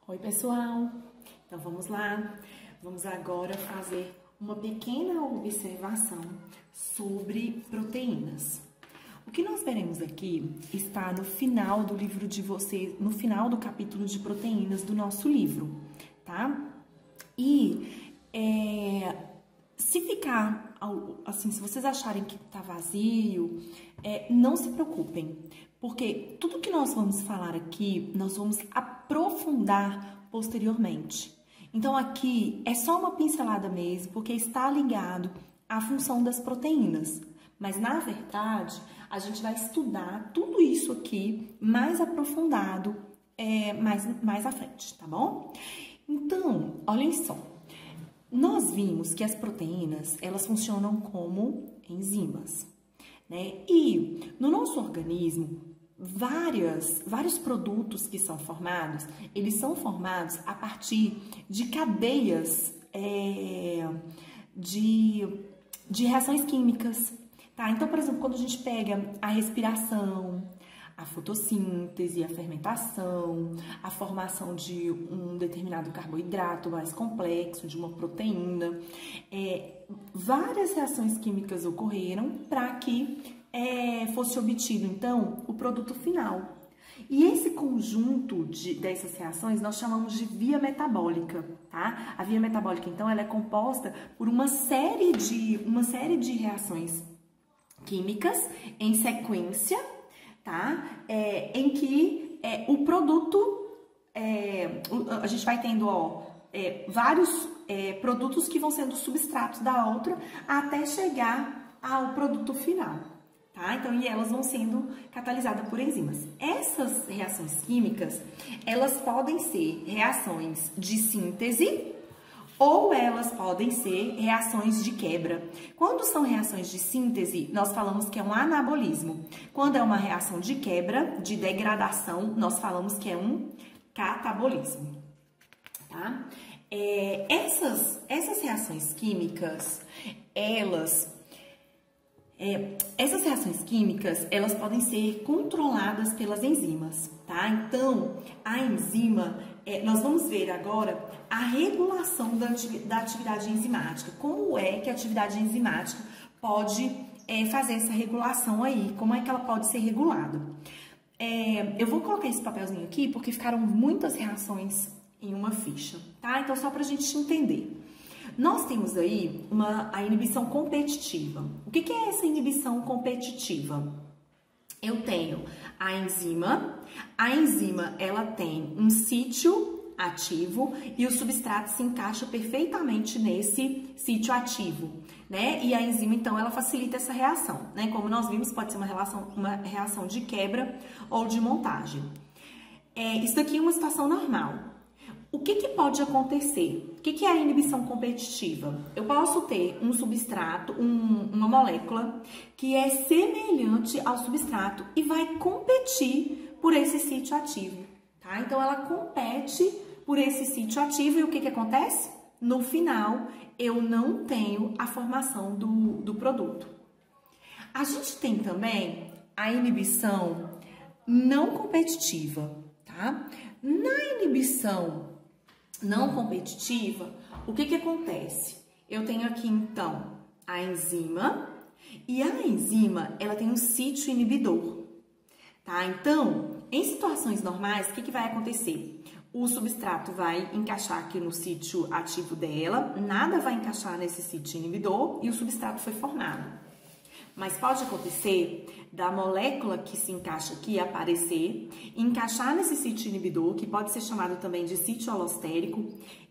Oi, pessoal! Então vamos lá, vamos agora fazer uma pequena observação sobre proteínas. O que nós veremos aqui está no final do livro de vocês, no final do capítulo de proteínas do nosso livro, tá? E se ficar assim, se vocês acharem que tá vazio, não se preocupem, porque tudo que nós vamos falar aqui, nós vamos aprofundar posteriormente. Então aqui é só uma pincelada mesmo, porque está ligado à função das proteínas. Mas na verdade, a gente vai estudar tudo isso aqui mais aprofundado mais à frente, tá bom? Então, olhem só. Nós vimos que as proteínas, elas funcionam como enzimas, né? E no nosso organismo, vários produtos que são formados, eles são formados a partir de cadeias de reações químicas, tá? Então, por exemplo, quando a gente pega a respiração, a fotossíntese, a fermentação, a formação de um determinado carboidrato mais complexo, de uma proteína, várias reações químicas ocorreram para que fosse obtido, então, o produto final. E esse conjunto dessas reações nós chamamos de via metabólica, tá? A via metabólica, então, ela é composta por uma série de reações químicas em sequência, tá? Em que o produto, a gente vai tendo, vários produtos que vão sendo substratos da outra até chegar ao produto final, tá? Então, e elas vão sendo catalisadas por enzimas. Essas reações químicas, elas podem ser reações de síntese ou elas podem ser reações de quebra. Quando são reações de síntese, nós falamos que é um anabolismo. Quando é uma reação de quebra, de degradação, nós falamos que é um catabolismo, tá? Essas reações químicas, elas podem ser controladas pelas enzimas, tá? Então, a enzima, nós vamos ver agora a regulação da atividade enzimática. Como é que a atividade enzimática pode fazer essa regulação aí? Como é que ela pode ser regulada? Eu vou colocar esse papelzinho aqui porque ficaram muitas reações em uma ficha, tá? Então, só pra gente entender. Nós temos aí a inibição competitiva. O que é essa inibição competitiva? Eu tenho a enzima ela tem um sítio ativo e o substrato se encaixa perfeitamente nesse sítio ativo, né? E a enzima, então, ela facilita essa reação, né? Como nós vimos, pode ser uma reação de quebra ou de montagem. Isso aqui é uma situação normal. O que pode acontecer? O que é a inibição competitiva? Eu posso ter um substrato, uma molécula que é semelhante ao substrato e vai competir por esse sítio ativo, tá? Então, ela compete por esse sítio ativo e o que acontece? No final, eu não tenho a formação do produto. A gente tem também a inibição não competitiva, tá? Na inibição não competitiva, o que acontece? Eu tenho aqui, então, a enzima, e a enzima, ela tem um sítio inibidor, tá? Então, em situações normais, o que vai acontecer? O substrato vai encaixar aqui no sítio ativo dela, nada vai encaixar nesse sítio inibidor e o substrato foi formado. Mas pode acontecer da molécula que se encaixa aqui aparecer, encaixar nesse sítio inibidor, que pode ser chamado também de sítio alostérico,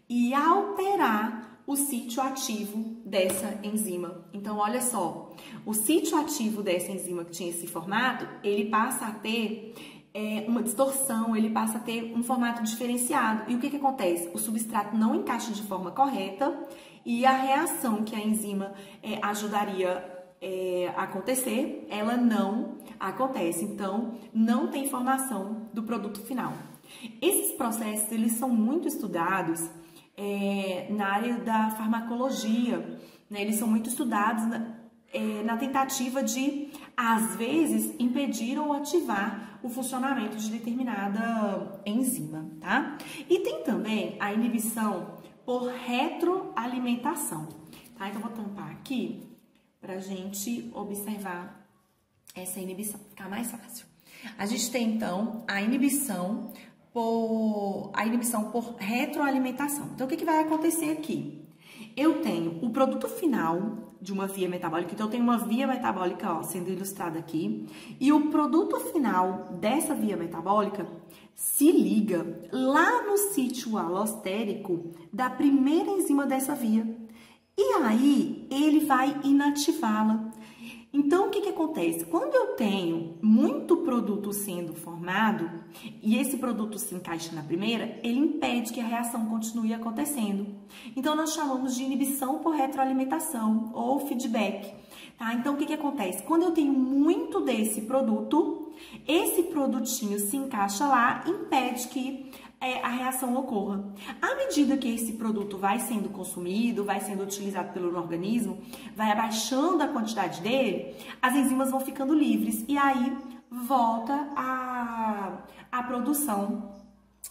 e alterar o sítio ativo dessa enzima. Então, olha só, o sítio ativo dessa enzima que tinha esse formato, ele passa a ter uma distorção, ele passa a ter um formato diferenciado. E o que acontece? O substrato não encaixa de forma correta e a reação que a enzima ajudaria acontecer, ela não acontece, então não tem formação do produto final. Esses processos, eles são muito estudados na área da farmacologia, né? Eles são muito estudados na tentativa de às vezes, impedir ou ativar o funcionamento de determinada enzima, tá? E tem também a inibição por retroalimentação, tá? Então, vou tampar aqui pra gente observar essa inibição, ficar mais fácil. A gente tem, então, a inibição por retroalimentação. Então, o que vai acontecer aqui? Eu tenho o produto final de uma via metabólica, então eu tenho uma via metabólica, ó, sendo ilustrada aqui, e o produto final dessa via metabólica se liga lá no sítio alostérico da primeira enzima dessa via. E aí, ele vai inativá-la. Então, o que acontece? Quando eu tenho muito produto sendo formado e esse produto se encaixa na primeira, ele impede que a reação continue acontecendo. Então, nós chamamos de inibição por retroalimentação ou feedback. Tá? Então, o que acontece? Quando eu tenho muito desse produto, esse produtinho se encaixa lá, impede que a reação ocorra. À medida que esse produto vai sendo consumido, vai sendo utilizado pelo organismo, vai abaixando a quantidade dele, as enzimas vão ficando livres e aí volta a produção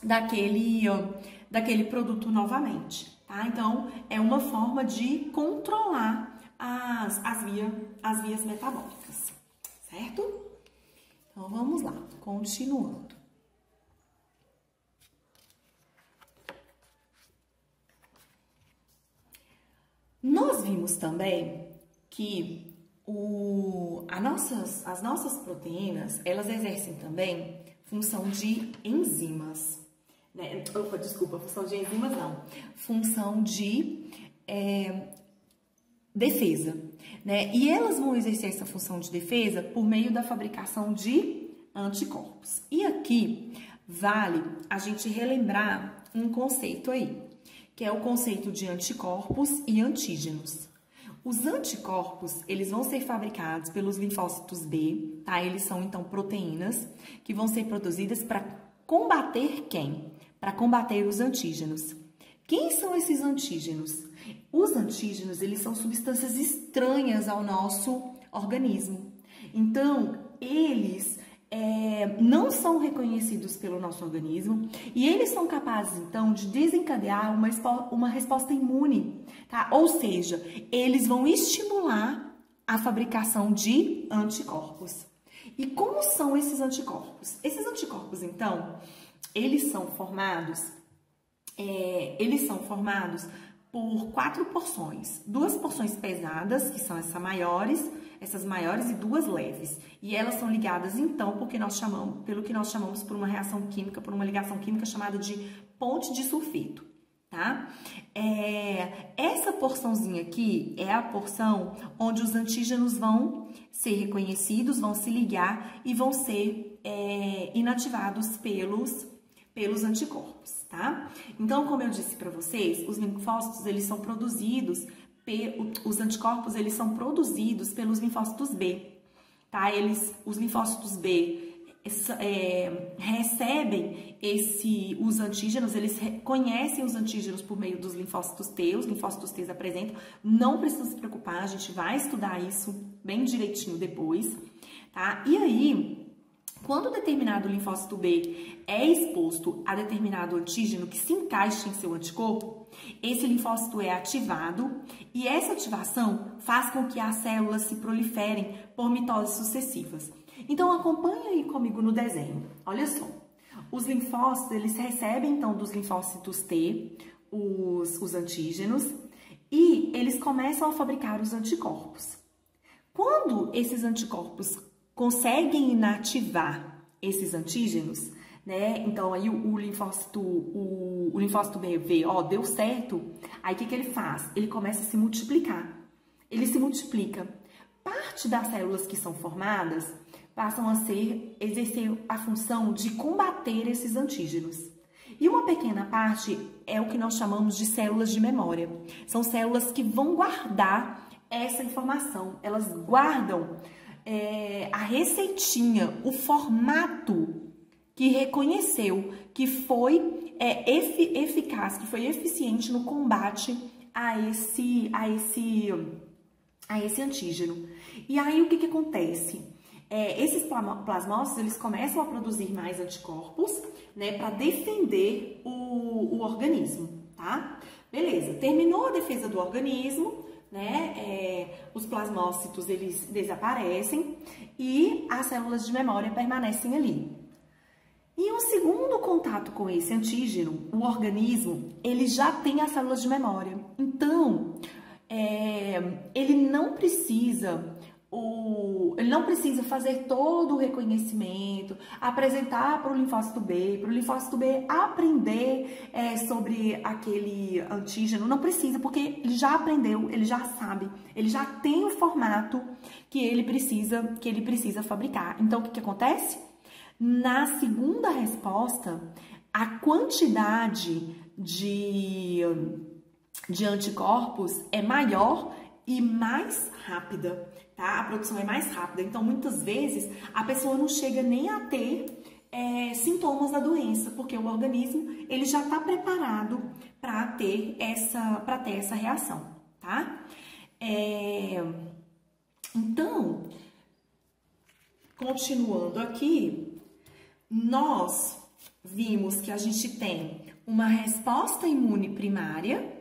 daquele produto novamente, tá? Então, é uma forma de controlar as vias metabólicas, certo? Então, vamos lá, continuando. Nós vimos também que as nossas proteínas, elas exercem também função de enzimas, né? Função de enzimas não, função de defesa, né? E elas vão exercer essa função de defesa por meio da fabricação de anticorpos. E aqui vale a gente relembrar um conceito aí, que é o conceito de anticorpos e antígenos. Os anticorpos, eles vão ser fabricados pelos linfócitos B, tá? Eles são, então, proteínas que vão ser produzidas para combater quem? Para combater os antígenos. Quem são esses antígenos? Os antígenos, eles são substâncias estranhas ao nosso organismo. Então, eles não são reconhecidos pelo nosso organismo e eles são capazes, então, de desencadear uma resposta imune, tá? Ou seja, eles vão estimular a fabricação de anticorpos. E como são esses anticorpos? Esses anticorpos, então, eles são formados por 4 porções. 2 porções pesadas, que são essas maiores e 2 leves. E elas são ligadas, então, pelo que nós chamamos por uma reação química, por uma ligação química chamada de ponte de sulfeto, tá? Essa porçãozinha aqui é a porção onde os antígenos vão ser reconhecidos, vão se ligar e vão ser inativados pelos anticorpos, tá? Então, como eu disse para vocês, os linfócitos, eles são produzidos, os anticorpos, eles são produzidos pelos linfócitos B, tá? Os linfócitos B recebem os antígenos, eles reconhecem os antígenos por meio dos linfócitos T, os linfócitos T apresentam, não precisa se preocupar, a gente vai estudar isso bem direitinho depois, tá? E aí, quando determinado linfócito B é exposto a determinado antígeno que se encaixa em seu anticorpo, esse linfócito é ativado e essa ativação faz com que as células se proliferem por mitoses sucessivas. Então, acompanhe aí comigo no desenho. Olha só, os linfócitos, eles recebem, então, dos linfócitos T, os antígenos, e eles começam a fabricar os anticorpos. Quando esses anticorpos conseguem inativar esses antígenos, né? Então, aí o linfócito B vê, ó, deu certo. Aí, o que ele faz? Ele começa a se multiplicar. Ele se multiplica. Parte das células que são formadas passam a exercer a função de combater esses antígenos. E uma pequena parte é o que nós chamamos de células de memória. São células que vão guardar essa informação. Elas guardam a receitinha, o formato que reconheceu que foi eficaz, que foi eficiente no combate a esse antígeno. E aí, o que acontece? esses plasmócitos, eles começam a produzir mais anticorpos, né, para defender o organismo, tá? Beleza, terminou a defesa do organismo, né, os plasmócitos, eles desaparecem e as células de memória permanecem ali. E um segundo contato com esse antígeno, o organismo, ele já tem as células de memória. Então, ele não precisa fazer todo o reconhecimento, apresentar para o linfócito B aprender sobre aquele antígeno. Não precisa, porque ele já aprendeu, ele já sabe, ele já tem o formato que ele precisa fabricar. Então, o que acontece? Na segunda resposta, a quantidade de anticorpos é maior e mais rápida, tá? A produção é mais rápida. Então, muitas vezes, a pessoa não chega nem a ter sintomas da doença, porque o organismo, ele já está preparado para ter essa reação, tá? Então, continuando aqui, nós vimos que a gente tem uma resposta imune primária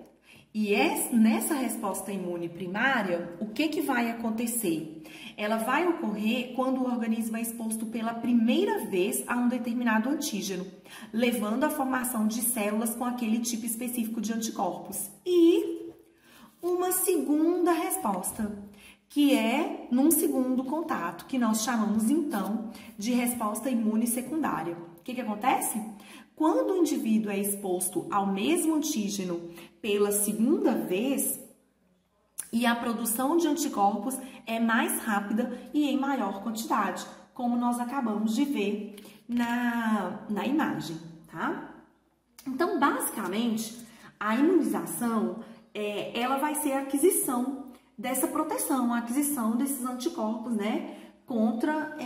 e nessa resposta imune primária, o que vai acontecer? Ela vai ocorrer quando o organismo é exposto pela primeira vez a um determinado antígeno, levando à formação de células com aquele tipo específico de anticorpos. E uma segunda resposta, que é num segundo contato, que nós chamamos então de resposta imune secundária. O que acontece? Quando o indivíduo é exposto ao mesmo antígeno pela segunda vez, e a produção de anticorpos é mais rápida e em maior quantidade, como nós acabamos de ver na imagem, tá? Então, basicamente, a imunização, ela vai ser a aquisição dessa proteção, a aquisição desses anticorpos, né, contra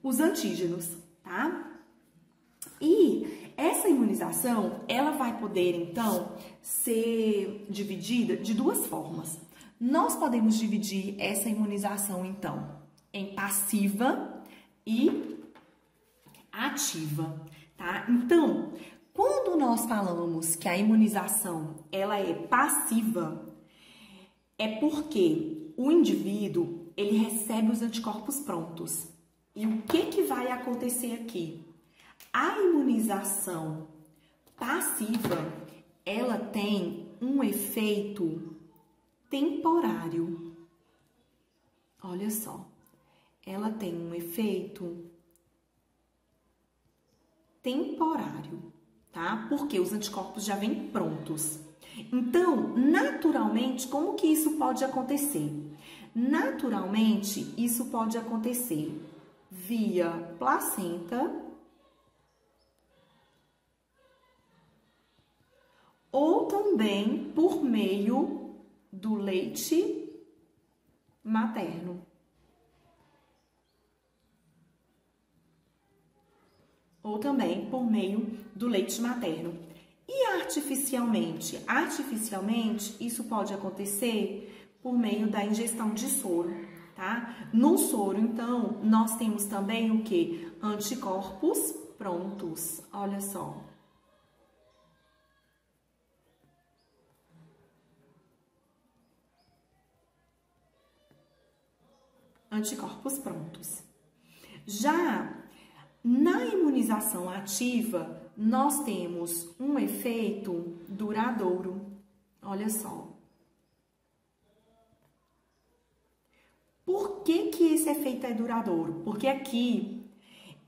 os antígenos, tá? E essa imunização, ela vai poder, então, ser dividida de duas formas. Nós podemos dividir essa imunização, então, em passiva e ativa, tá? Então, quando nós falamos que a imunização, ela é passiva, é porque o indivíduo, ele recebe os anticorpos prontos. E o que vai acontecer aqui? A imunização passiva, ela tem um efeito temporário. Olha só, ela tem um efeito temporário, tá? Porque os anticorpos já vêm prontos. Então, naturalmente, como que isso pode acontecer? Naturalmente, isso pode acontecer via placenta ou também por meio do leite materno. Ou também por meio do leite materno. E artificialmente? Artificialmente, isso pode acontecer por meio da ingestão de soro, tá? No soro, então, nós temos também o quê? Anticorpos prontos. Olha só. Anticorpos prontos. Já na imunização ativa, nós temos um efeito duradouro. Olha só. Por que esse efeito é duradouro? Porque aqui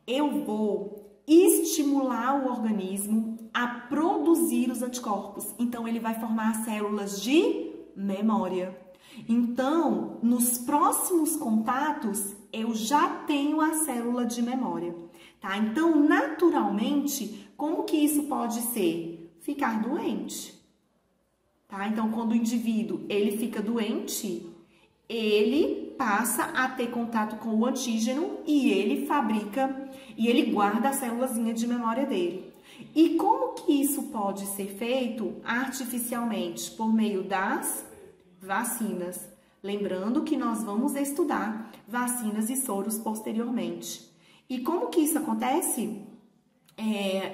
eu vou estimular o organismo a produzir os anticorpos. Então, ele vai formar células de memória. Então, nos próximos contatos, eu já tenho a célula de memória, tá? Então, naturalmente, como que isso pode ser? Ficar doente, tá? Então, quando o indivíduo, ele fica doente, ele passa a ter contato com o antígeno e ele fabrica, e ele guarda a célulazinha de memória dele. E como que isso pode ser feito artificialmente? Por meio das vacinas. Lembrando que nós vamos estudar vacinas e soros posteriormente. E como que isso acontece?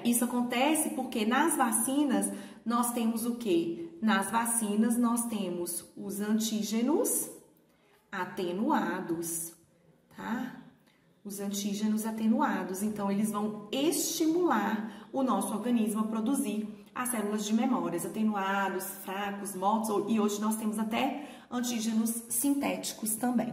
Isso acontece porque nas vacinas nós temos o quê? Nas vacinas nós temos os antígenos atenuados, tá? Os antígenos atenuados, então eles vão estimular o nosso organismo a produzir as células de memórias, atenuados, fracos, mortos, e hoje nós temos até antígenos sintéticos também,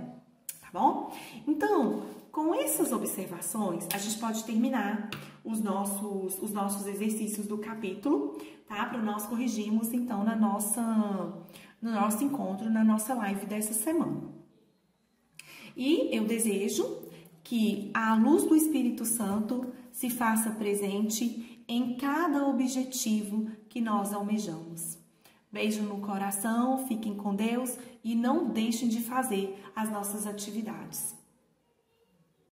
tá bom? Então, com essas observações, a gente pode terminar os nossos exercícios do capítulo, tá? Para nós corrigirmos, então, no nosso encontro, na nossa live dessa semana. E eu desejo que a luz do Espírito Santo se faça presente em cada objetivo que nós almejamos. Beijo no coração, fiquem com Deus e não deixem de fazer as nossas atividades.